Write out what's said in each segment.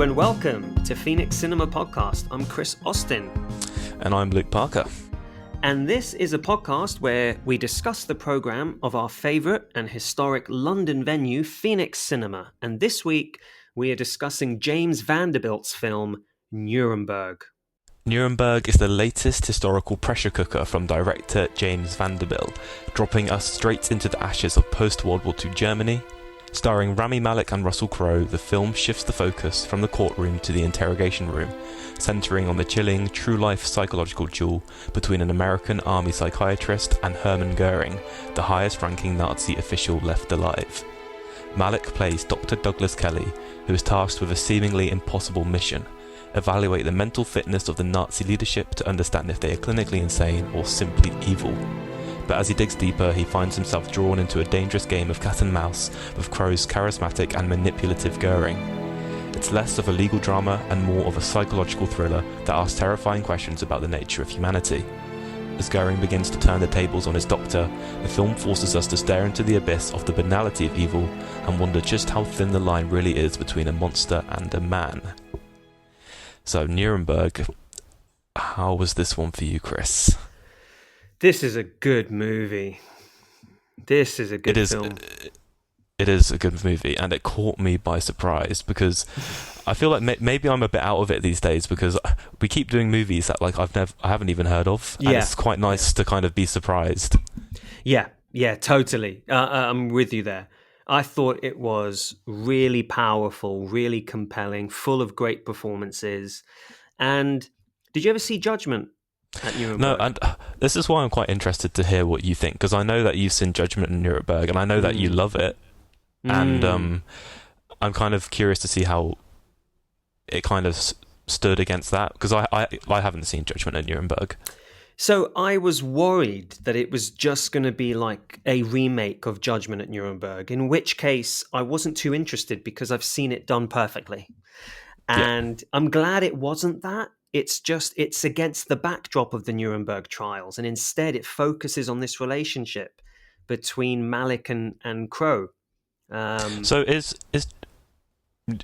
and welcome to Phoenix Cinema Podcast. I'm Chris Austin. And I'm Luke Parker. And this is a podcast where we discuss the programme of our favourite and historic London venue, Phoenix Cinema. And this week, we are discussing James Vanderbilt's film, Nuremberg. Nuremberg is the latest historical pressure cooker from director James Vanderbilt, dropping us straight into the ashes of post-World War II Germany. Starring Rami Malek and Russell Crowe, the film shifts the focus from the courtroom to the interrogation room, centering on the chilling, true-life psychological duel between an American army psychiatrist and Hermann Goring, the highest-ranking Nazi official left alive. Malek plays Dr. Douglas Kelly, who is tasked with a seemingly impossible mission: evaluate the mental fitness of the Nazi leadership to understand if they are clinically insane or simply evil. But as he digs deeper, he finds himself drawn into a dangerous game of cat and mouse with Crowe's charismatic and manipulative Goring. It's less of a legal drama and more of a psychological thriller that asks terrifying questions about the nature of humanity. As Goring begins to turn the tables on his doctor, the film forces us to stare into the abyss of the banality of evil and wonder just how thin the line really is between a monster and a man. So, Nuremberg, how was this one for you, Chris? This is a good movie. This is a good film. It is a good movie, and it caught me by surprise because I feel like maybe I'm a bit out of it these days because we keep doing movies that I haven't even heard of, and it's quite nice to kind of be surprised. Yeah, totally. I'm with you there. I thought it was really powerful, really compelling, full of great performances. And did you ever see Judgment at Nuremberg? No, and this is why I'm quite interested to hear what you think, because I know that you've seen Judgment in Nuremberg, and I know that you love it. And I'm kind of curious to see how it kind of stood against that, because I haven't seen Judgment at Nuremberg. So I was worried that it was just going to be like a remake of Judgment at Nuremberg, in which case I wasn't too interested because I've seen it done perfectly. And I'm glad it wasn't that. It's against the backdrop of the Nuremberg trials, and instead it focuses on this relationship between Malek and Crowe. So is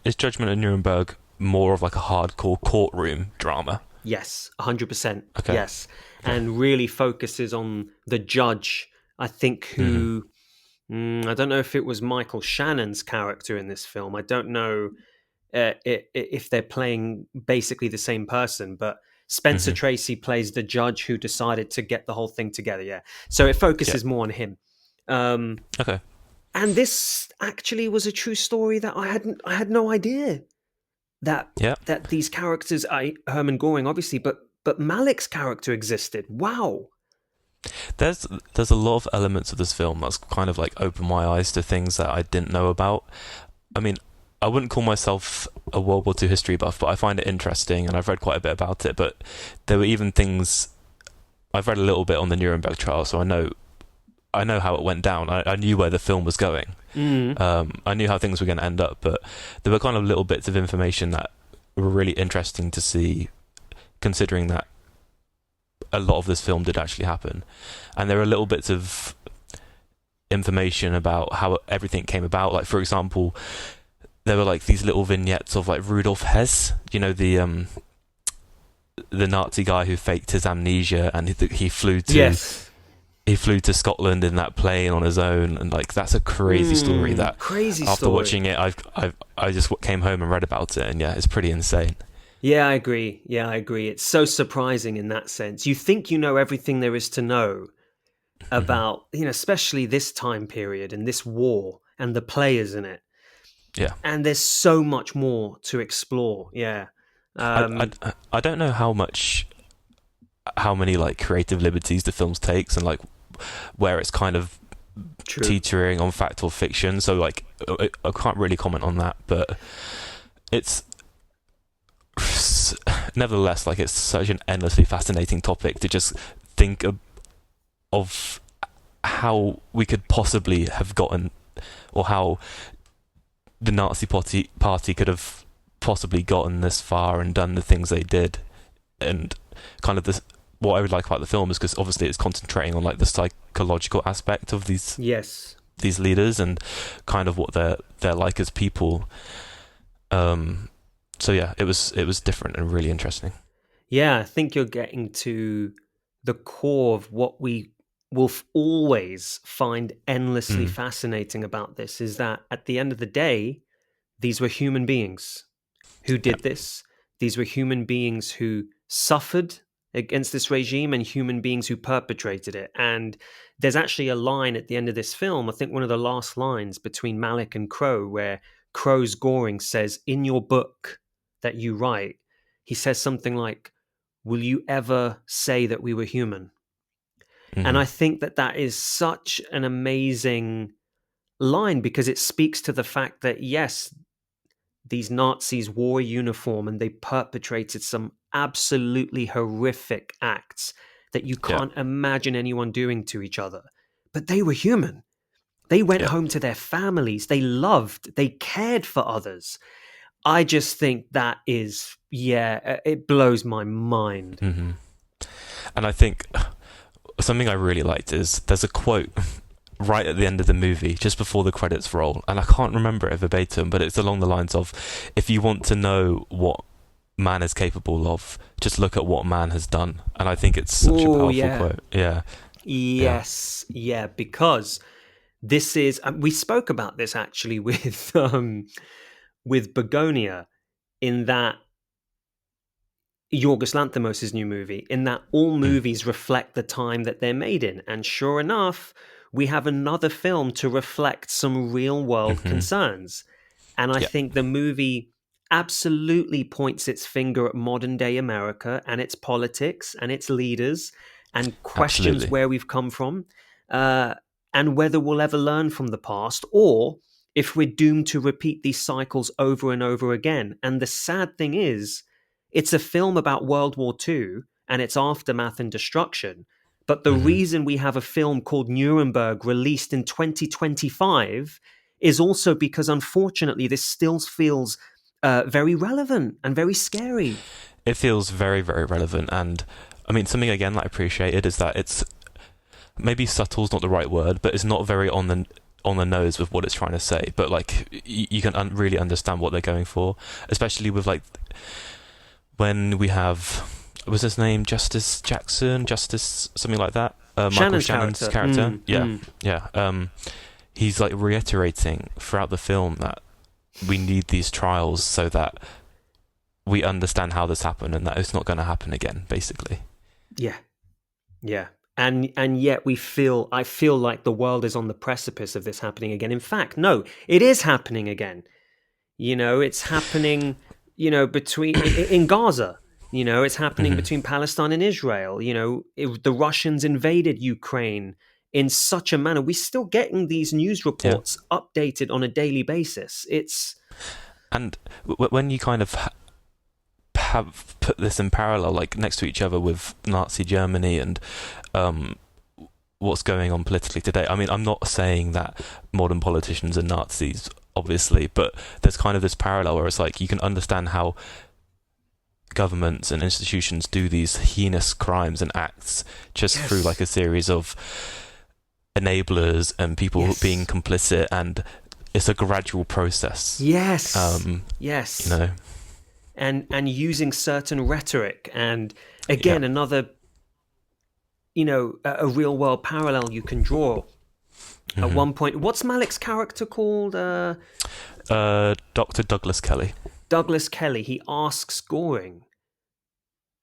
Judgment at Nuremberg more of like a hardcore courtroom drama? Yes, 100%. Okay. Yes, and really focuses on the judge. I think who I don't know if it was Michael Shannon's character in this film. I don't know if they're playing basically the same person, but Spencer Tracy plays the judge who decided to get the whole thing together. Yeah, so it focuses more on him. Okay. And this actually was a true story that I had no idea that these characters, Hermann Goring obviously, but Malek's character existed. Wow. There's a lot of elements of this film that's kind of like opened my eyes to things that I didn't know about. I mean, I wouldn't call myself a World War II history buff, but I find it interesting, and I've read quite a bit about it. But there were even things I've read a little bit on the Nuremberg trial, so I know how it went down. I knew where the film was going. I knew how things were going to end up, but there were kind of little bits of information that were really interesting to see, considering that a lot of this film did actually happen. And there are little bits of information about how everything came about. Like, for example, there were like these little vignettes of like Rudolf Hess, you know, the Nazi guy who faked his amnesia, and he flew to Scotland in that plane on his own, and like that's a crazy story. After watching it, I just came home and read about it, and it's pretty insane. Yeah, I agree. It's so surprising in that sense. You think you know everything there is to know about, especially this time period and this war and the players in it. Yeah. And there's so much more to explore. Yeah. I don't know how many like creative liberties the film takes, and like where it's kind of teetering on fact or fiction. So like I can't really comment on that, but it's nevertheless like it's such an endlessly fascinating topic to just think of how we could possibly have gotten, or how the Nazi party could have possibly gotten this far and done the things they did. And kind of this, what I would like about the film is because obviously it's concentrating on like the psychological aspect of these leaders and kind of what they're like as people. And So yeah, it was different and really interesting. Yeah, I think you're getting to the core of what we will always find endlessly Mm. fascinating about this, is that at the end of the day, these were human beings who Yeah. did this. These were human beings who suffered against this regime and human beings who perpetrated it. And there's actually a line at the end of this film, I think one of the last lines between Malick and Crow, where Crow's Goring says, in your book that you write, he says something like, will you ever say that we were human? And Hmm. I think that that is such an amazing line, because it speaks to the fact that, yes, these Nazis wore a uniform and they perpetrated some absolutely horrific acts that you Yeah. can't imagine anyone doing to each other. But they were human. They went Yeah. home to their families. They loved, they cared for others. I just think that is, yeah, it blows my mind. Hmm. And I think something I really liked is there's a quote right at the end of the movie, just before the credits roll, and I can't remember it verbatim, but it's along the lines of, if you want to know what man is capable of, just look at what man has done. And I think it's such a powerful quote. Yeah. Yes, yeah, because this is, we spoke about this actually with Begonia, in that Yorgos Lanthimos' new movie, in that all Mm. movies reflect the time that they're made in. And sure enough, we have another film to reflect some real world Hmm. concerns. And I Yeah. think the movie absolutely points its finger at modern day America and its politics and its leaders, and questions Absolutely. where we've come from, uh, and whether we'll ever learn from the past, or if we're doomed to repeat these cycles over and over again. And the sad thing is, it's a film about World War II and its aftermath and destruction. But the Hmm. reason we have a film called Nuremberg released in 2025 is also because, unfortunately, this still feels very relevant and very scary. It feels very, very relevant. And I mean, something again that I appreciated is that it's maybe subtle's not the right word, but it's not very on the nose with what it's trying to say. But like, you can really understand what they're going for, especially with like when we have, was his name Justice Jackson, Justice something like that. Michael Shannon's character. Yeah. He's like reiterating throughout the film that we need these trials so that we understand how this happened and that it's not going to happen again, basically. Yeah. And yet I feel like the world is on the precipice of this happening again. In fact, no, it is happening again. It's happening, between in Gaza. It's happening between Palestine and Israel. The Russians invaded Ukraine in such a manner. We're still getting these news reports updated on a daily basis. And when you kind of have put this in parallel, like next to each other with Nazi Germany and what's going on politically today. I mean, I'm not saying that modern politicians are Nazis, obviously, but there's kind of this parallel where it's like you can understand how governments and institutions do these heinous crimes and acts just through like a series of enablers and people being complicit, and it's a gradual process. Yes. And using certain rhetoric, and again another a real world parallel you can draw. At one point, what's Malick's character called? Dr. Douglas Kelly. Douglas Kelly. He asks Goring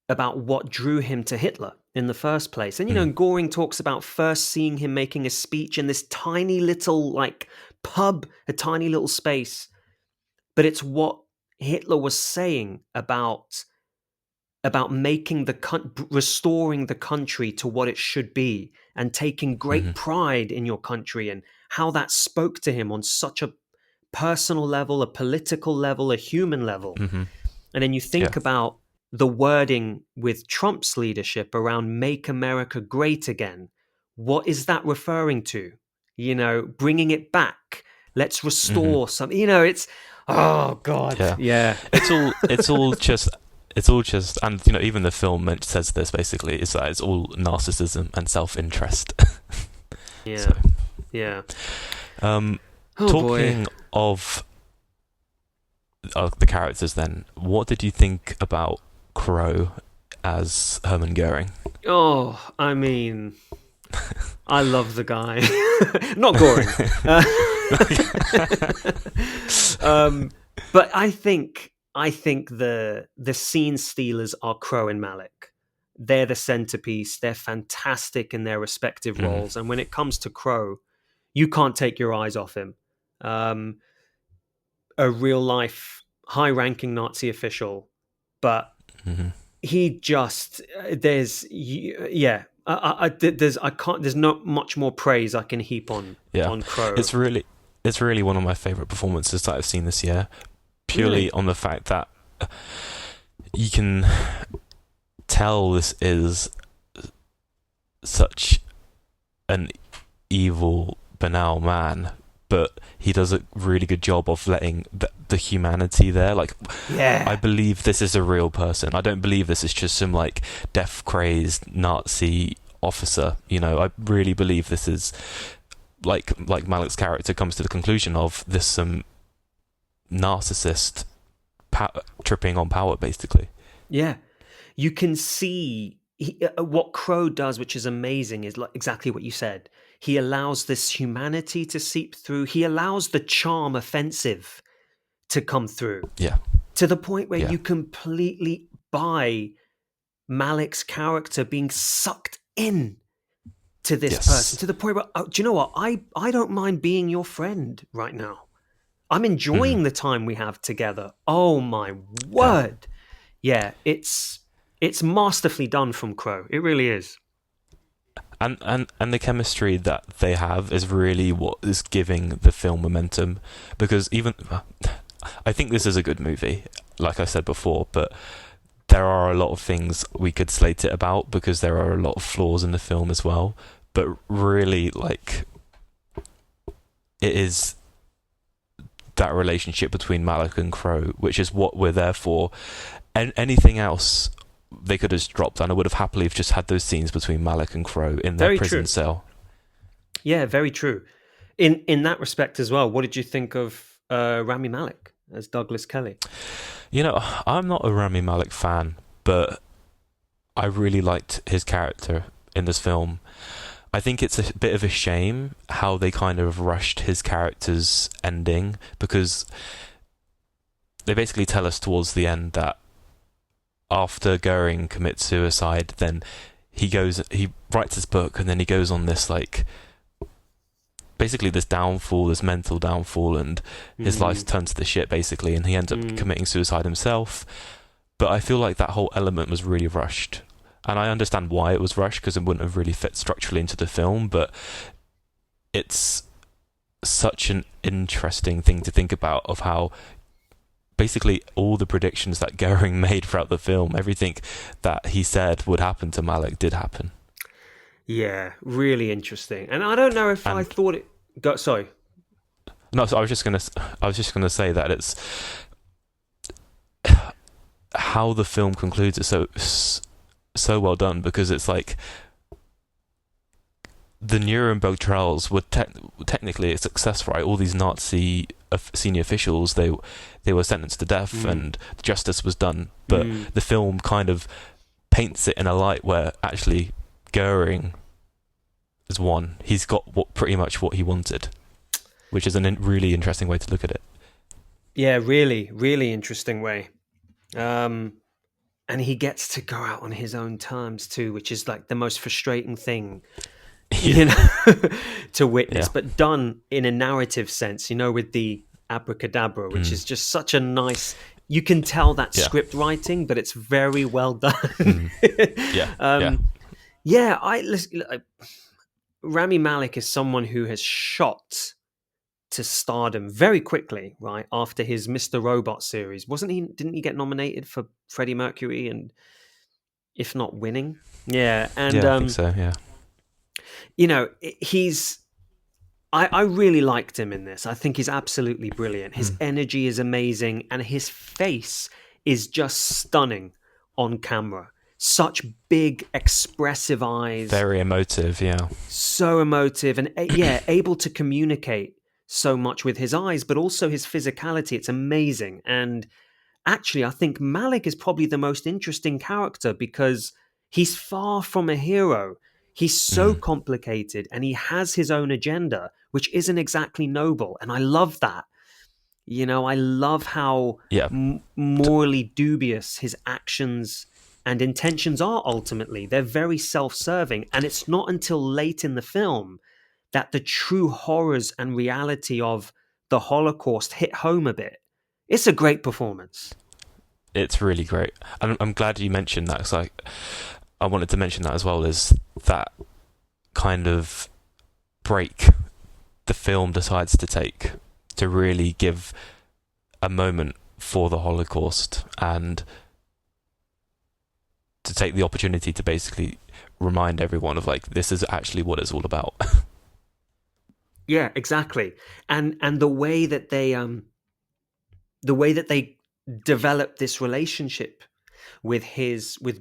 about what drew him to Hitler in the first place. And Goring talks about first seeing him making a speech in this tiny little like pub, a tiny little space. But it's what Hitler was saying about making restoring the country to what it should be, and taking great pride in your country, and how that spoke to him on such a personal level, a political level, a human level. And then you think about the wording with Trump's leadership around "Make America Great Again." What is that referring to? Bringing it back. Let's restore something. It's, oh God, yeah. It's all just, and even the film says this basically, is that it's all narcissism and self-interest. Yeah. Talking of the characters then, what did you think about Crow as Hermann Goring? Oh, I mean, I love the guy. Not Goring. But I think the scene stealers are Crow and Malik. They're the centerpiece. They're fantastic in their respective roles. And when it comes to Crow, you can't take your eyes off him. A real life, high ranking Nazi official, but he just there's not much more praise I can heap on Crow. It's really one of my favorite performances that I've seen this year, purely on the fact that you can tell this is such an evil, banal man, but he does a really good job of letting the humanity there. Like, I believe this is a real person. I don't believe this is just some like death crazed Nazi officer. You know, I really believe this is like Malik's character comes to the conclusion of this some narcissist tripping on power, basically. Yeah, you can see what Crow does, which is amazing, is like exactly what you said. He allows this humanity to seep through. He allows the charm offensive to come through. Yeah. To the point where you completely buy Malik's character being sucked in to this person. To the point where, do you know what? I don't mind being your friend right now. I'm enjoying the time we have together. Oh my word. Yeah, it's masterfully done from Crow. It really is. And the chemistry that they have is really what is giving the film momentum, because even I think this is a good movie, like I said before, but there are a lot of things we could slate it about because there are a lot of flaws in the film as well. But really, like, it is that relationship between Malik and Crow, which is what we're there for. And anything else they could have just dropped, and I would have happily just had those scenes between Malik and Crow in their prison cell. Yeah, very true. In that respect as well, what did you think of Rami Malek as Douglas Kelly? You know, I'm not a Rami Malek fan, but I really liked his character in this film. I think it's a bit of a shame how they kind of rushed his character's ending, because they basically tell us towards the end that after Goring commits suicide, then he writes his book, and then he goes on this, like, basically this downfall, this mental downfall, and his life's turned to the shit, basically, and he ends up committing suicide himself. But I feel like that whole element was really rushed. And I understand why it was rushed, because it wouldn't have really fit structurally into the film, but it's such an interesting thing to think about, of how basically all the predictions that Goring made throughout the film, everything that he said would happen to Malik did happen. Yeah, really interesting. And I don't know if I thought it... Sorry. No, so I was just gonna say that it's how the film concludes is so well done, because it's like the Nuremberg trials were technically a success, right? All these Nazi senior officials, they were sentenced to death and justice was done, but the film kind of paints it in a light where actually Goring has won. He's got pretty much what he wanted, which is a really interesting way to look at it. Yeah, really, really interesting way. And he gets to go out on his own terms too, which is like the most frustrating thing, you know, to witness, but done in a narrative sense, you know, with the abracadabra, which is just such a nice... You can tell that script writing, but it's very well done. Rami Malek is someone who has shot to stardom very quickly, right after his Mr. Robot series. Didn't he get nominated for Freddie Mercury, and if not winning? Yeah, and I think so. Yeah, you know, I really liked him in this. I think he's absolutely brilliant. His energy is amazing, and his face is just stunning on camera. Such big, expressive eyes. Very emotive, yeah. So emotive, and able to communicate so much with his eyes, but also his physicality. It's amazing. And actually, I think Malik is probably the most interesting character because he's far from a hero. He's so Mm. complicated and he has his own agenda, which isn't exactly noble. And I love that. I love how Yeah. morally dubious his actions and intentions are ultimately. They're very self serving. And it's not until late in the film that the true horrors and reality of the Holocaust hit home a bit. It's a great performance. It's really great. And I'm glad you mentioned that, because I wanted to mention that as well, is that kind of break the film decides to take to really give a moment for the Holocaust and to take the opportunity to basically remind everyone of like, this is actually what it's all about. Yeah, exactly. And the way that they develop this relationship with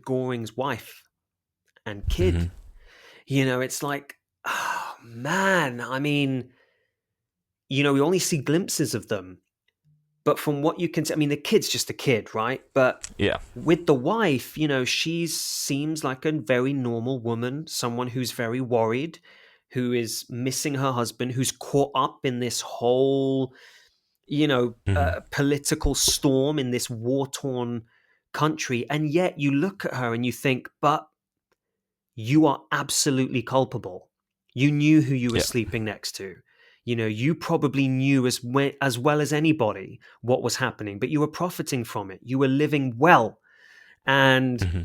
Goring's wife and kid, Mm-hmm. it's like, oh man, I mean, we only see glimpses of them, but from what you can see, I mean, the kid's just a kid, right? But Yeah. with the wife, she seems like a very normal woman, someone who's very worried, who is missing her husband, who's caught up in this whole, Mm-hmm. political storm in this war-torn country. And yet you look at her and you think, but you are absolutely culpable. You knew who you were Yeah. sleeping next to. You probably knew as well as anybody what was happening, but you were profiting from it. You were living well. And Mm-hmm.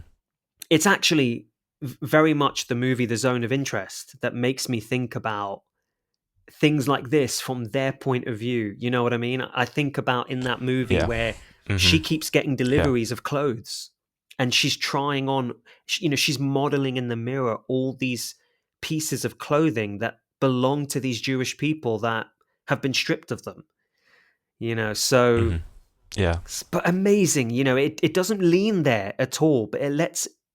it's actually very much the movie The Zone of Interest that makes me think about things like this from their point of view. You know what I mean? I think about in that movie Yeah. where Mm-hmm. she keeps getting Yeah. deliveries of clothes and she's trying on, she's modeling in the mirror all these pieces of clothing that belong to these Jewish people that have been stripped of them. So, Mm-hmm. Yeah. but amazing, it doesn't lean there at all, but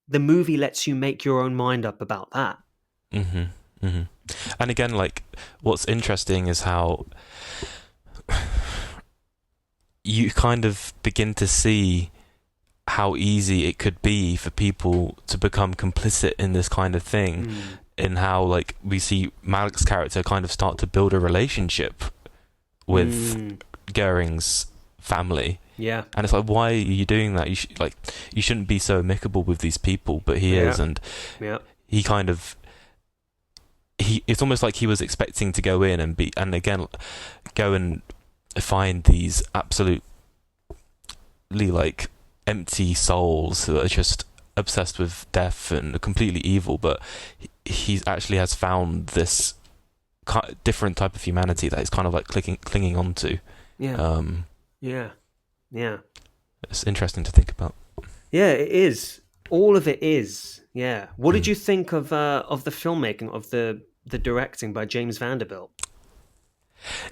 the movie lets you make your own mind up about that. Mm-hmm. Mm-hmm. And again, like, what's interesting is how you kind of begin to see how easy it could be for people to become complicit in this kind of thing, in how, like, we see Malik's character kind of start to build a relationship with Goring's family. Yeah. And it's like, why are you doing that? You shouldn't be so amicable with these people, but he is. And he kind of, it's almost like he was expecting to go in and again go and find these absolutely like empty souls that are just obsessed with death and completely evil, but he actually has found this different type of humanity that he's kind of like clinging on to. Yeah. It's interesting to think about. Yeah, it is. All of it is. Yeah. What did you think of the filmmaking, of the directing by James Vanderbilt?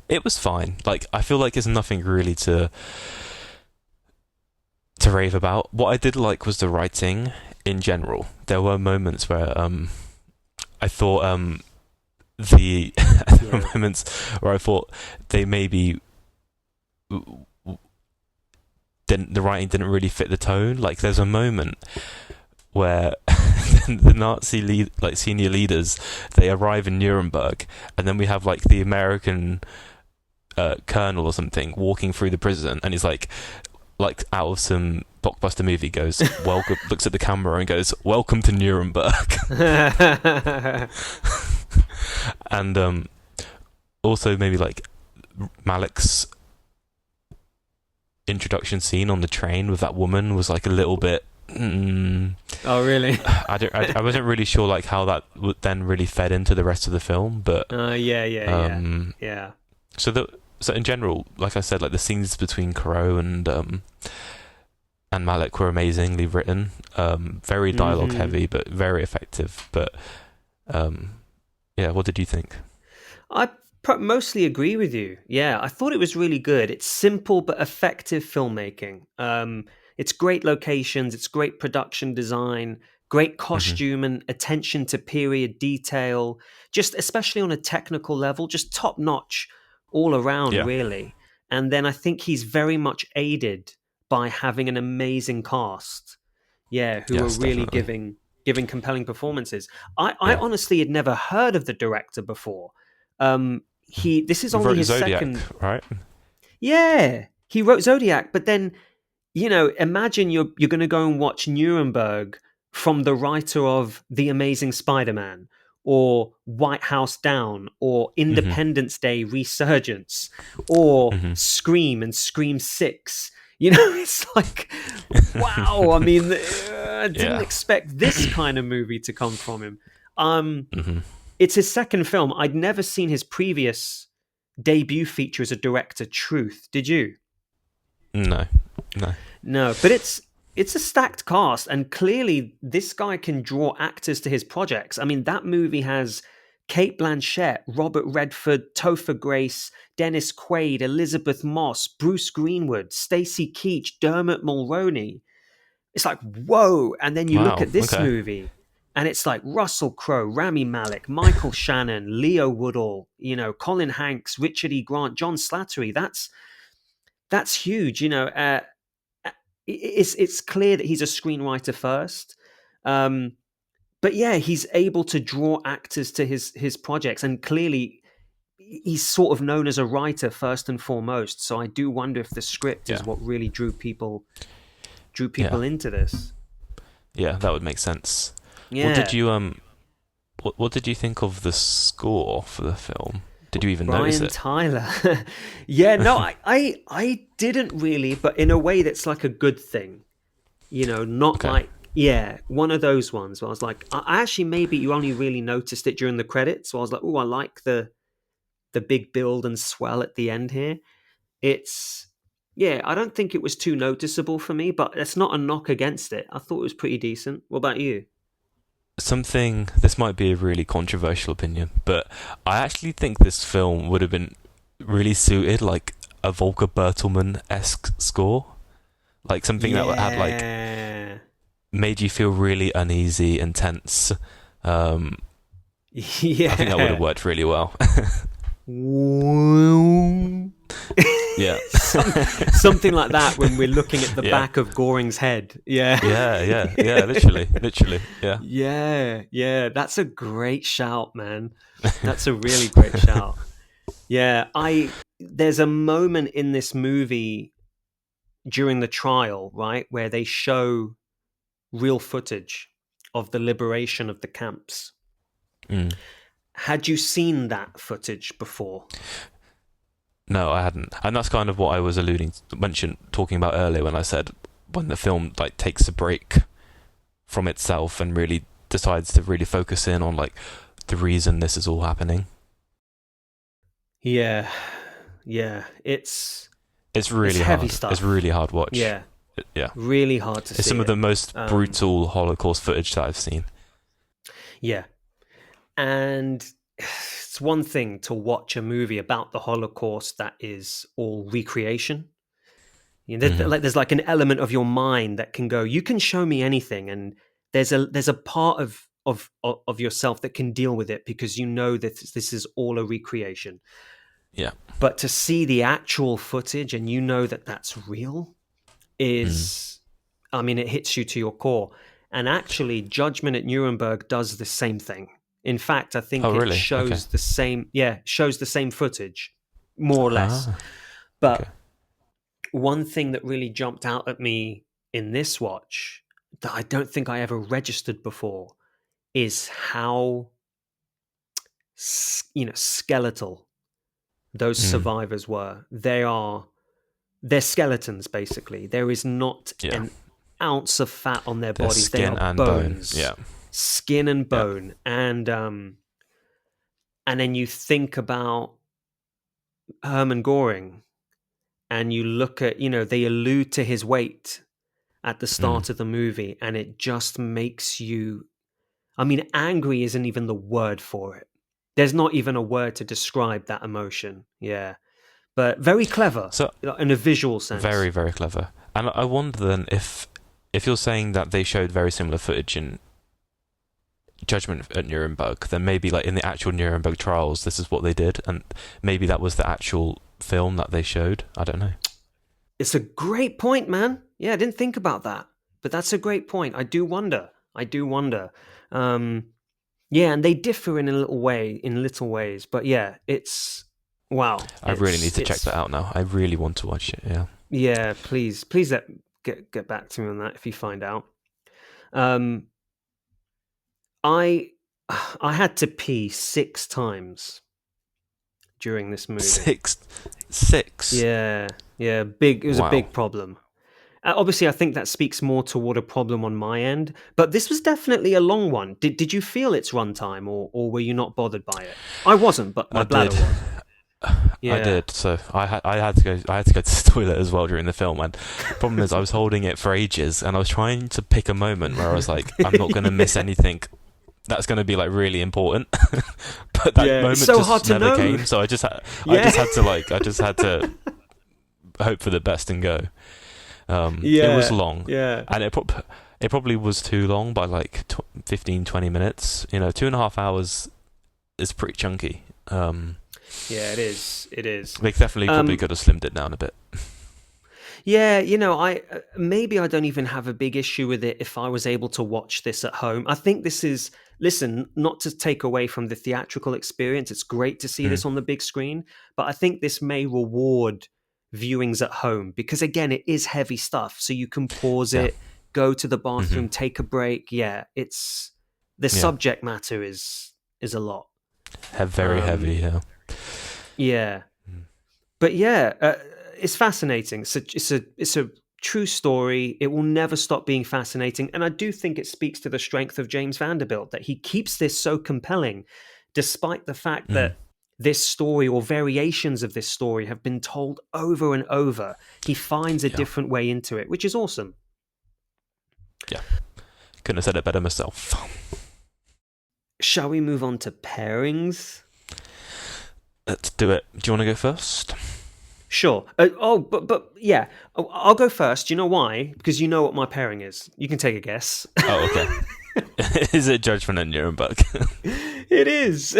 It was fine. Like, I feel like there's nothing really to rave about. What I did like was the writing in general. There were moments where I thought there were moments where I thought they maybe the writing didn't really fit the tone. Like, there's a moment where the Nazi senior leaders, they arrive in Nuremberg, and then we have like the American colonel or something walking through the prison, and he's like out of some blockbuster movie, goes, welcome, looks at the camera and goes, welcome to Nuremberg. And also maybe like Malik's introduction scene on the train with that woman was like a little bit Oh, really? I wasn't really sure like how that would then really fed into the rest of the film, but yeah. So in general, like I said, like the scenes between Crow and Malik were amazingly written, very dialogue heavy, but very effective. But what did you think? I mostly agree with you. Yeah, I thought it was really good. It's simple but effective filmmaking. It's great locations, it's great production design, great costume and attention to period detail, just especially on a technical level, just top-notch all around, Yeah. really. And then I think he's very much aided by having an amazing cast, who are Yes, really definitely. giving compelling performances. I Yeah. honestly had never heard of the director before. He This is He only wrote his Zodiac, second. right? Yeah, he wrote Zodiac, but then imagine you're going to go and watch Nuremberg from the writer of The Amazing Spider-Man or White House Down or Hmm. Independence Day Resurgence or Hmm. Scream and Scream 6. It's like, wow. I mean, I didn't Yeah. expect this kind of movie to come from him. Um, Hmm. it's his second film. I'd never seen his previous debut feature as a director, Truth. Did you? No. No. No, but it's a stacked cast, and clearly this guy can draw actors to his projects. I mean, that movie has Kate Blanchett, Robert Redford, Topher Grace, Dennis Quaid, Elizabeth Moss, Bruce Greenwood, Stacey Keach, Dermot Mulroney. It's like, whoa! And then you look Wow. at this Okay. movie, and it's like Russell Crowe, Rami Malek, Michael Shannon, Leo Woodall, Colin Hanks, Richard E. Grant, John Slattery. That's huge. It's clear that he's a screenwriter first, um, but yeah, he's able to draw actors to his projects, and clearly he's sort of known as a writer first and foremost. So I do wonder if the script Yeah. is what really drew Yeah. people into this. Yeah. That would make sense. What did Yeah, you What did you think of the score for the film? Did you even notice Brian it? Tyler. Yeah, no, I didn't really, but in a way that's like a good thing. Not Okay. like, one of those ones where I was like, I actually, maybe you only really noticed it during the credits. So I was like, oh, I like the big build and swell at the end here. It's I don't think it was too noticeable for me, but it's not a knock against it. I thought it was pretty decent. What about you? This might be a really controversial opinion, but I actually think this film would have been really suited like a Volker Bertelmann-esque score. Like something that had like Yeah. made you feel really uneasy and tense. Um, I think that would have Yeah. worked really well. Yeah. Something like that when we're looking at the Yeah. back of Goring's head. Yeah. Yeah. Literally. Yeah. Yeah. That's a great shout, man. That's a really great shout. Yeah, there's a moment in this movie during the trial, right, where they show real footage of the liberation of the camps. Mm. Had you seen that footage before? No, I hadn't, and that's kind of what I was talking about earlier when I said when the film like takes a break from itself and really decides to really focus in on like the reason this is all happening. Yeah. It's really heavy hard. stuff. It's really hard watch. Yeah, Yeah. really hard to see. It's some of the most Um, brutal Holocaust footage that I've seen. Yeah, and it's one thing to watch a movie about the Holocaust that is all recreation. Mhm. There's like an element of your mind that can go, you can show me anything, and there's a part of yourself that can deal with it because you know that this is all a recreation. Yeah. But to see the actual footage and you know that that's real Mm. is, I mean, it hits you to your core. And actually, Judgment at Nuremberg does the same thing. In fact, I think Oh, it really? Okay. shows the same footage, more or less. Ah. But Okay. one thing that really jumped out at me in this watch that I don't think I ever registered before is how skeletal those Mm. survivors were. They're skeletons, basically. There is not Yeah. an ounce of fat on their They're bodies. They skin are and bone. bones, Yeah. skin and Yeah. bone. And then you think about Hermann Goring, and you look at, they allude to his weight at the Mm. start of the movie, and it just makes you, I mean, angry isn't even the word for it. There's not even a word to describe that emotion. Yeah. But very clever So in a visual sense. very, very clever. And I wonder then if you're saying that they showed very similar footage in Judgment at Nuremberg, then maybe like in the actual Nuremberg trials, this is what they did, and maybe that was the actual film that they showed. I don't know. It's a great point, man. Yeah, I didn't think about that, but that's a great point. I do wonder. I do wonder. Yeah, and they differ in a little way, in little ways. But yeah, it's wow. I really need to check It's that out now. I really want to watch it. Yeah. yeah. Please, get back to me on that if you find out. Um, I I had to pee 6 times during this movie. Six. Six. Yeah, yeah. Big. It was a Wow. big problem. Obviously, I think that speaks more toward a problem on my end, but this was definitely a long one. Did you feel its runtime, or were you not bothered by it? I wasn't, but my I bladder did. was. I Yeah, did. So I had to go. I had to go to the toilet as well during the film. And the problem is, I was holding it for ages, and I was trying to pick a moment where I was like, I'm not going to miss anything that's going to be like really important. But that yeah. moment It's so just hard to never know. came. So I just had to hope for the best and go. It was long, yeah. and it probably was too long by like 15, 20 minutes. 2.5 hours is pretty chunky. Yeah, it is. It is. They definitely probably could have slimmed it down a bit. Yeah, I maybe I don't even have a big issue with it if I was able to watch this at home. I think this is listen, not to take away from the theatrical experience. It's great to see this on the big screen, but I think this may reward viewings at home because again, it is heavy stuff. So you can pause Yeah. it, go to the bathroom, take a break. Yeah, it's the Yeah. subject matter is a lot. Very heavy, yeah. Yeah. But yeah, it's fascinating. It's a true story. It will never stop being fascinating, and I do think it speaks to the strength of James Vanderbilt that he keeps this so compelling, despite the fact that this story or variations of this story have been told over and over. He finds a different way into it, which is awesome. Yeah, couldn't have said it better myself. Shall we move on to pairings? Let's do it. Do you want to go first? Sure. But yeah, I'll go first. Do you know why? Because you know what my pairing is. You can take a guess. Oh, okay. Is it Judgment at Nuremberg? It is.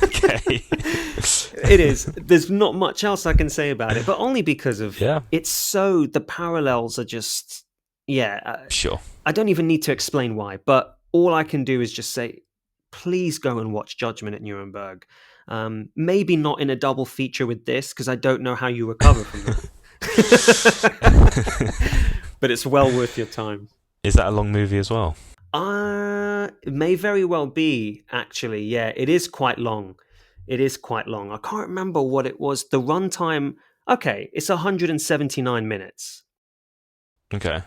Okay. It is. There's not much else I can say about it, but only because of Yeah. it's so the parallels are just Sure. I don't even need to explain why, but all I can do is just say, please go and watch Judgment at Nuremberg. Maybe not in a double feature with this because I don't know how you recover from that. But it's well worth your time. Is that a long movie as well? It may very well be, actually. Yeah, it is quite long. It is quite long. I can't remember what it was. The runtime, okay, it's 179 minutes. Okay.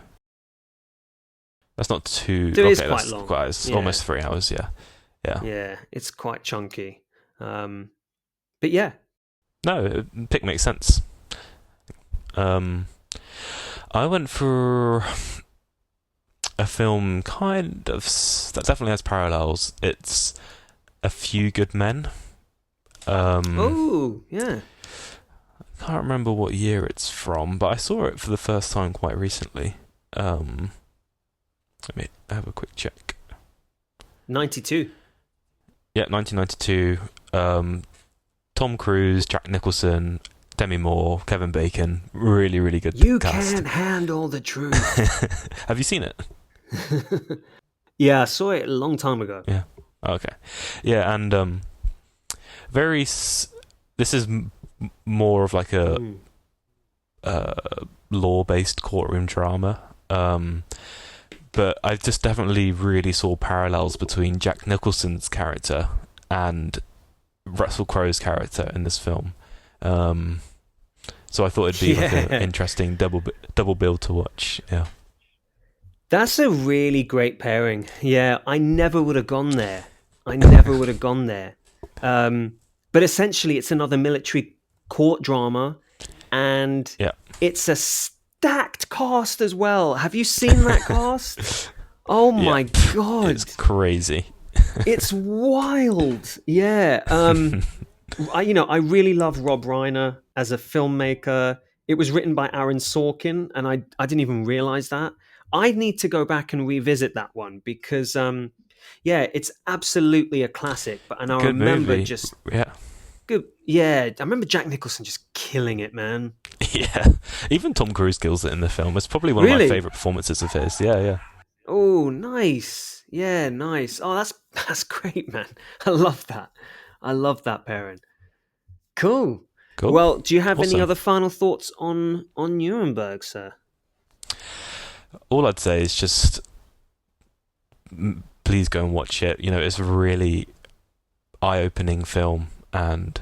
That's not too... So it is okay, quite that's long. quite... It's Yeah. almost 3 hours, yeah. Yeah. Yeah, it's quite chunky. But yeah. No, pick makes sense. I went for a film kind of that definitely has parallels. It's A Few Good Men. Oh, yeah. I can't remember what year it's from, but I saw it for the first time quite recently. Let me have a quick check. 92. Yeah, 1992. Tom Cruise, Jack Nicholson, Demi Moore, Kevin Bacon. Really, really good You cast. can't handle the truth. Have you seen it? Yeah, I saw it a long time ago. Yeah. Okay. Yeah, and this is more of like a law-based courtroom drama. But I just definitely really saw parallels between Jack Nicholson's character and Russell Crowe's character in this film. So I thought it'd be like an interesting double bill to watch. Yeah. That's a really great pairing. Yeah, I never would have gone there. But essentially, it's another military court drama, and it's a stacked cast as well. Have you seen that cast? Oh my God. It's crazy. It's wild. Yeah. I really love Rob Reiner as a filmmaker. It was written by Aaron Sorkin, and I didn't even realize that. I need to go back and revisit that one because Yeah, it's absolutely a classic. And I Good remember movie. just Yeah. good. Yeah, I remember Jack Nicholson just killing it, man. Yeah. Even Tom Cruise kills it in the film. It's probably one of my Really? favourite performances of his. Yeah, yeah. Oh, nice. Yeah, nice. Oh, that's great, man. I love that. I love that pairing. Cool. Cool. Well, do you have any Awesome. other final thoughts on Nuremberg, sir? All I'd say is just please go and watch it. It's a really eye-opening film, and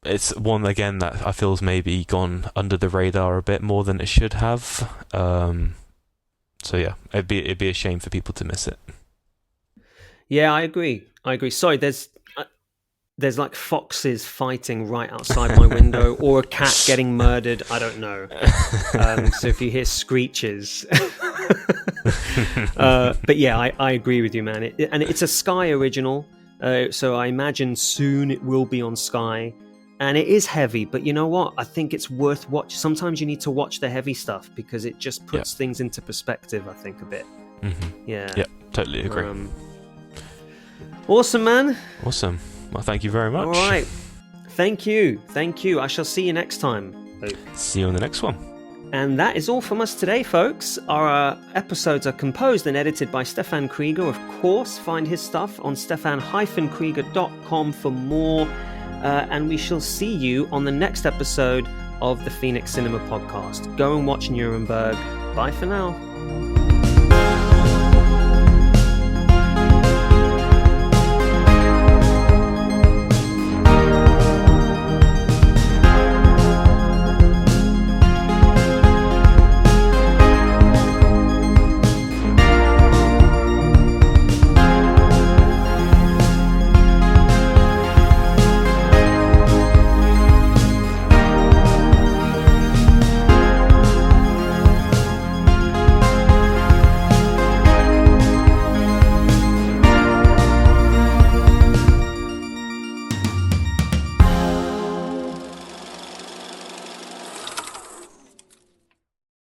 it's one again that I feel's maybe gone under the radar a bit more than it should have. So yeah, it'd be a shame for people to miss it. Yeah, I agree. Sorry, there's like foxes fighting right outside my window, or a cat getting murdered. I don't know. So if you hear screeches, but yeah, I agree with you, man. And it's a Sky original, so I imagine soon it will be on Sky. And it is heavy, but you know what? I think it's worth watching. Sometimes you need to watch the heavy stuff because it just puts things into perspective, I think, a bit. Mm-hmm. Yeah. Yeah, totally agree. Awesome, man. Awesome. Well, thank you very much. All right. Thank you. I shall see you next time, Luke. See you in the next one. And that is all from us today, folks. Our episodes are composed and edited by Stefan Krieger. Of course, find his stuff on stefan-krieger.com for more. And we shall see you on the next episode of the Phoenix Cinema Podcast. Go and watch Nuremberg. Bye for now.